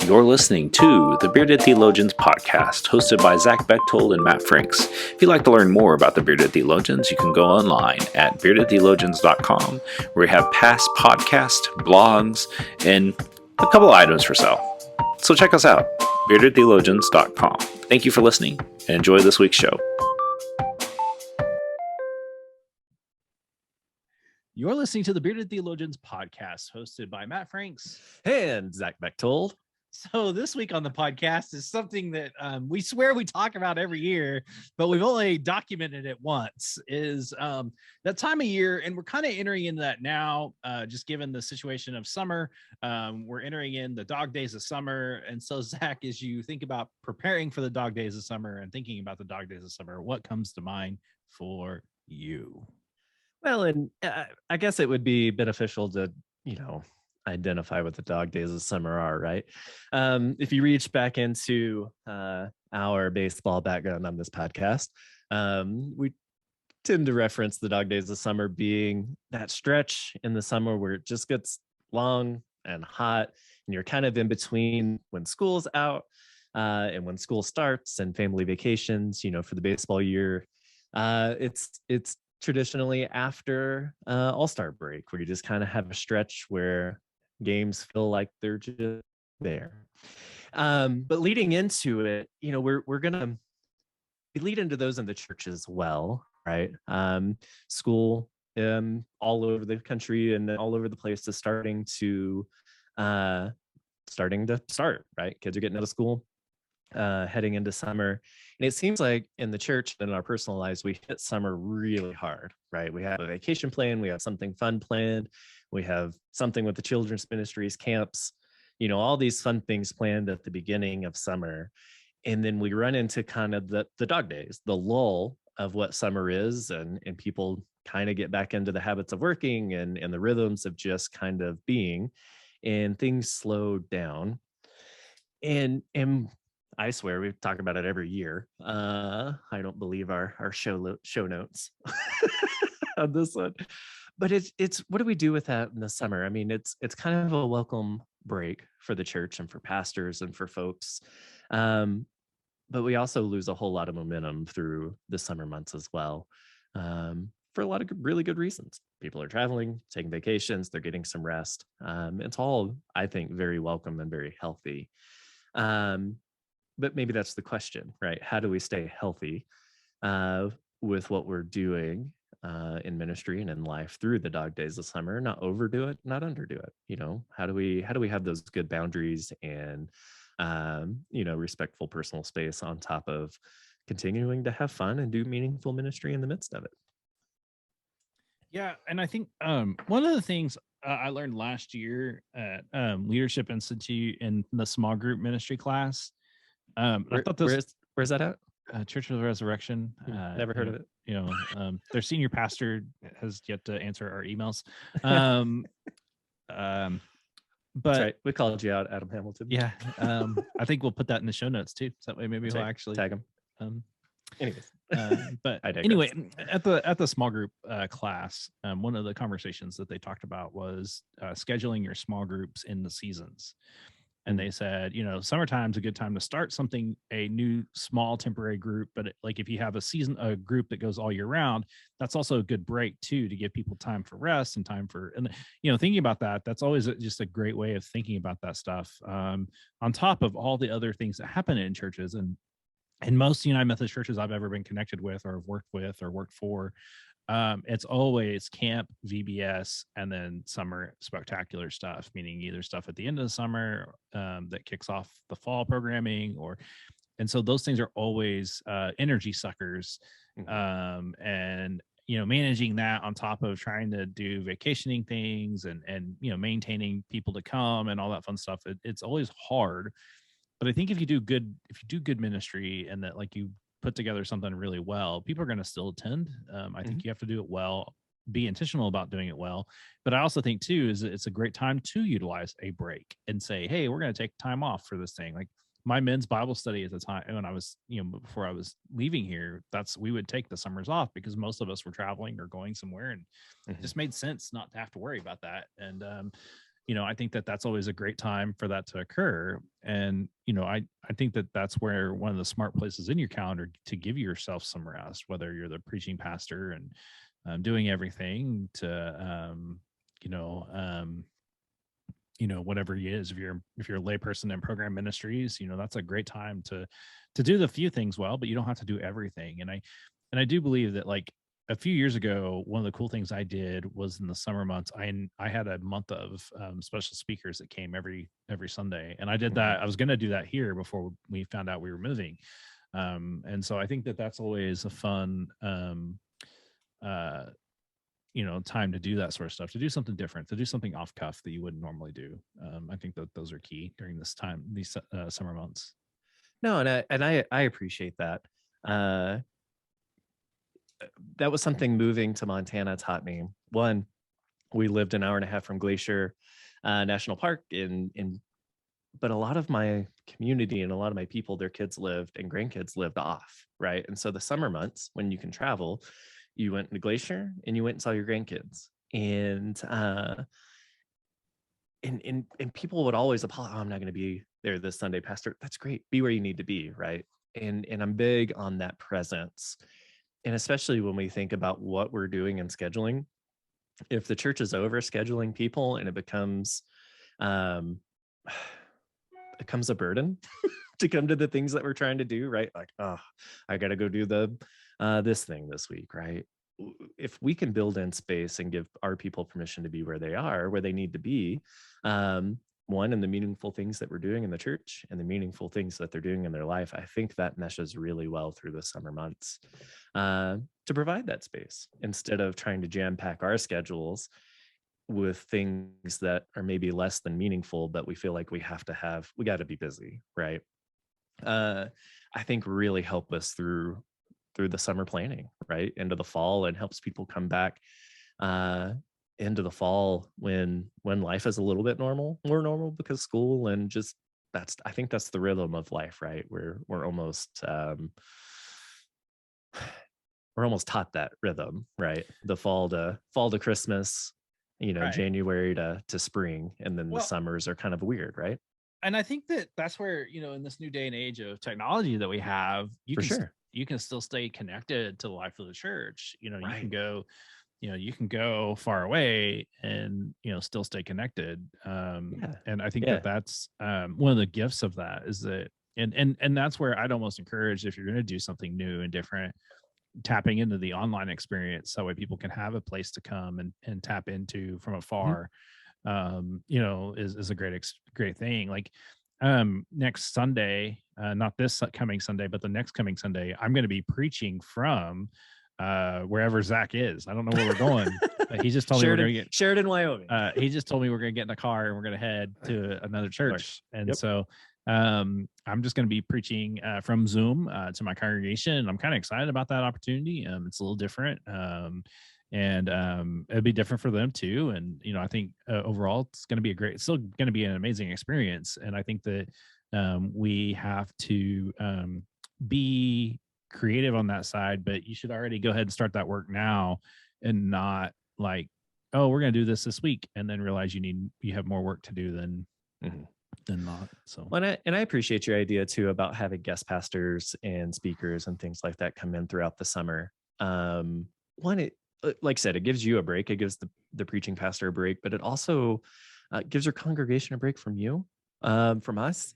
You're listening to the Bearded Theologians podcast, hosted by Zach Bechtold and Matt Franks. If you'd like to learn more about the Bearded Theologians, you can go online at beardedtheologians.com, where we have past podcasts, blogs, and a couple items for sale. So check us out, beardedtheologians.com. Thank you for listening, and enjoy this week's show. You're listening to the Bearded Theologians podcast, hosted by Matt Franks and Zach Bechtold. So this week on the podcast is something that we swear we talk about every year, but we've only documented it once, is that time of year. And we're kind of entering into that now, just given the situation of summer. We're entering in the dog days of summer. And so, Zach, as you think about preparing for the dog days of summer and thinking about the dog days of summer, what comes to mind for you? Well, and I guess it would be beneficial to, identify what the dog days of summer are, right? If you reach back into our baseball background on this podcast, we tend to reference the dog days of summer being that stretch in the summer where it just gets long and hot, and you're kind of in between when school's out and when school starts and family vacations, for the baseball year. It's traditionally after All-Star break, where you just kind of have a stretch where games feel like they're just there. But leading into it, we're gonna lead into those in the church as well, right? School all over the country and all over the place is starting to start, right? Kids are getting out of school, heading into summer. And it seems like in the church and in our personal lives, we hit summer really hard, right? We have a vacation plan, we have something fun planned, we have something with the children's ministries, camps, all these fun things planned at the beginning of summer. And then we run into kind of the dog days, the lull of what summer is, and people kind of get back into the habits of working and the rhythms of just kind of being, and things slow down. And I swear we talk about it every year. I don't believe our show notes on this one, but it's what do we do with that in the summer? I mean, it's kind of a welcome break for the church and for pastors and for folks, but we also lose a whole lot of momentum through the summer months as well, for a lot of really good reasons. People are traveling, taking vacations, they're getting some rest. It's all, I think, very welcome and very healthy. But maybe that's the question, right? How do we stay healthy with what we're doing in ministry and in life through the dog days of summer? Not overdo it, not underdo it. How do we have those good boundaries and respectful personal space on top of continuing to have fun and do meaningful ministry in the midst of it? Yeah, and I think one of the things I learned last year at Leadership Institute in the small group ministry class. I thought this, where's that at? Church of the Resurrection. Never heard of it. Their senior pastor has yet to answer our emails. But that's right. We called you out, Adam Hamilton. Yeah, I think we'll put that in the show notes too. So that way, maybe we'll actually tag him. Anyways, but anyway, at the small group class, one of the conversations that they talked about was scheduling your small groups in the seasons. And they said, summertime's a good time to start something, a new small temporary group. But like if you have a group that goes all year round, that's also a good break too, to give people time for rest and time for, thinking about that. That's always just a great way of thinking about that stuff. On top of all the other things that happen in churches, and in most United Methodist churches I've ever been connected with or worked for, it's always camp, VBS, and then summer spectacular stuff, meaning either stuff at the end of the summer that kicks off the fall programming, and so those things are always energy suckers. And managing that on top of trying to do vacationing things and maintaining people to come and all that fun stuff, it's always hard. But I think if you do good ministry and that like you put together something really well, people are going to still attend. I think you have to do it well, be intentional about doing it well. But I also think too, is it's a great time to utilize a break and say, hey, we're going to take time off for this thing. Like my men's Bible study at the time, when I was, before I was leaving here, we would take the summers off because most of us were traveling or going somewhere, and it just made sense not to have to worry about that. And I think that that's always a great time for that to occur. And, I think that that's where one of the smart places in your calendar to give yourself some rest, whether you're the preaching pastor and doing everything to, whatever it is, if you're a layperson in program ministries, that's a great time to do the few things well, but you don't have to do everything. And I do believe that, like, a few years ago, one of the cool things I did was in the summer months, I had a month of special speakers that came every Sunday, and I did that. I was going to do that here before we found out we were moving, and so I think that that's always a fun, time to do that sort of stuff, to do something different, to do something off cuff that you wouldn't normally do. I think that those are key during this time, these summer months. No, and I appreciate that. That was something moving to Montana taught me. One, we lived an hour and a half from Glacier National Park but a lot of my community and a lot of my people, their kids lived and grandkids lived off, right? And so the summer months when you can travel, you went to Glacier and you went and saw your grandkids. And people would always apologize, I'm not going to be there this Sunday, Pastor. That's great. Be where you need to be, right? And I'm big on that presence. And especially when we think about what we're doing and scheduling, if the church is over scheduling people and it becomes a burden to come to the things that we're trying to do, right? Like, oh, I got to go do this thing this week, right? If we can build in space and give our people permission to be where they are, where they need to be, one, in the meaningful things that we're doing in the church and the meaningful things that they're doing in their life, I think that meshes really well through the summer months to provide that space instead of trying to jam pack our schedules with things that are maybe less than meaningful, but we feel like we got to be busy, right? I think really help us through the summer planning, right? Into the fall, and helps people come back into the fall when life is a little bit more normal because school and just I think that's the rhythm of life, right? We're almost taught that rhythm, right? The fall to Christmas, right. January to spring, and then the summers are kind of weird, right? And I think that that's where, in this new day and age of technology that we have, you can still stay connected to the life of the church. Right. You can go far away and, still stay connected. And I think that's one of the gifts of that is that, and that's where I'd almost encourage, if you're going to do something new and different, tapping into the online experience. So that way people can have a place to come and tap into from afar, is a great thing. Like, next Sunday, not this coming Sunday, but the next coming Sunday, I'm going to be preaching from wherever Zach is. I don't know where we're going. He just told me we're going to get Sheridan, Wyoming. He just told me we're going to get in a car and we're going to head to another church. And so I'm just going to be preaching from Zoom to my congregation. I'm kind of excited about that opportunity. It's a little different. And it'll be different for them too. And, I think overall it's still going to be an amazing experience. And I think that we have to be creative on that side, but you should already go ahead and start that work now and not like, oh, we're going to do this week, and then realize you have more work to do than not. So, and I appreciate your idea too about having guest pastors and speakers and things like that come in throughout the summer. Like I said, it gives you a break. It gives the preaching pastor a break, but it also gives your congregation a break from you, from us,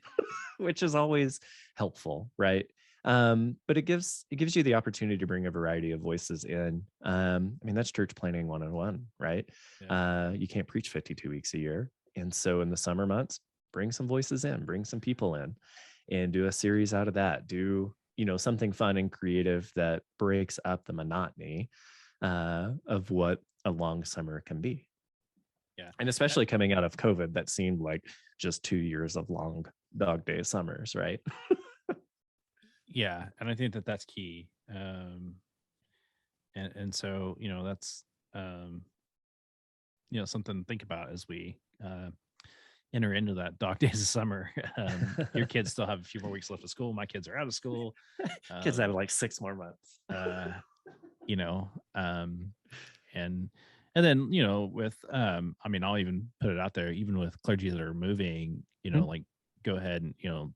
which is always helpful, right? But it gives you the opportunity to bring a variety of voices in. That's church planning 101, right? Yeah. You can't preach 52 weeks a year. And so in the summer months, bring some voices in, bring some people in, and do a series out of that. Do, something fun and creative that breaks up the monotony of what a long summer can be. Yeah. And especially coming out of COVID, that seemed like just 2 years of long dog day summers, right? Yeah. And I think that that's key. And so, that's, something to think about as we enter into that dog days of summer. Your kids still have a few more weeks left of school. My kids are out of school. Kids have like 6 more months. And And then, with, I mean, I'll even put it out there, even with clergy that are moving, like go ahead and,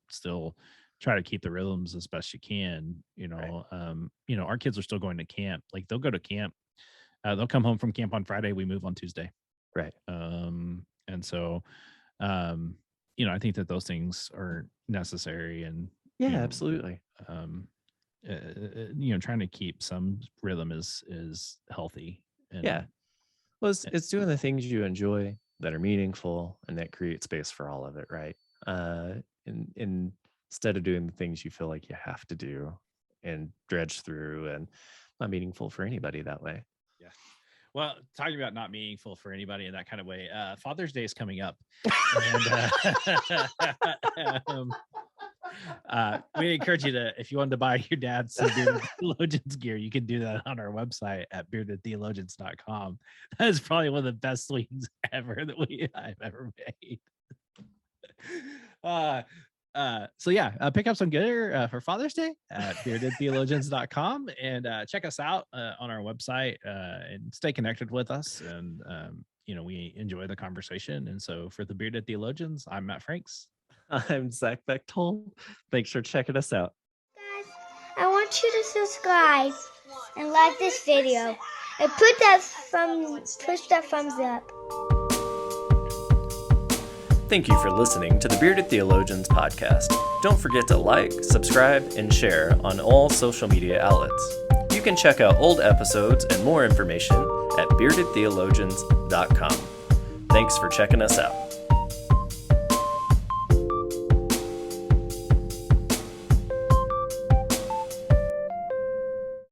still try to keep the rhythms as best you can, our kids are still going to camp. Like they'll go to camp. They'll come home from camp on Friday. We move on Tuesday. Right. And so, I think that those things are necessary and absolutely. Trying to keep some rhythm is healthy. And, well, it's doing the things you enjoy that are meaningful and that create space for all of it, right? Instead of doing the things you feel like you have to do and dredge through and not meaningful for anybody that way. Yeah. Well, talking about not meaningful for anybody in that kind of way, Father's Day is coming up. And, we encourage you to, if you wanted to buy your dad's Bearded Theologians gear, you can do that on our website at beardedtheologians.com. That is probably one of the best swings ever that I've ever made. Pick up some gear for Father's Day at beardedtheologians.com and check us out on our website and stay connected with us. And, we enjoy the conversation. And so for the Bearded Theologians, I'm Matt Franks. I'm Zach Bechtold. Thanks for checking us out. Guys, I want you to subscribe and like this video and push that thumbs up. Thank you for listening to the Bearded Theologians podcast. Don't forget to like, subscribe, and share on all social media outlets. You can check out old episodes and more information at beardedtheologians.com. Thanks for checking us out.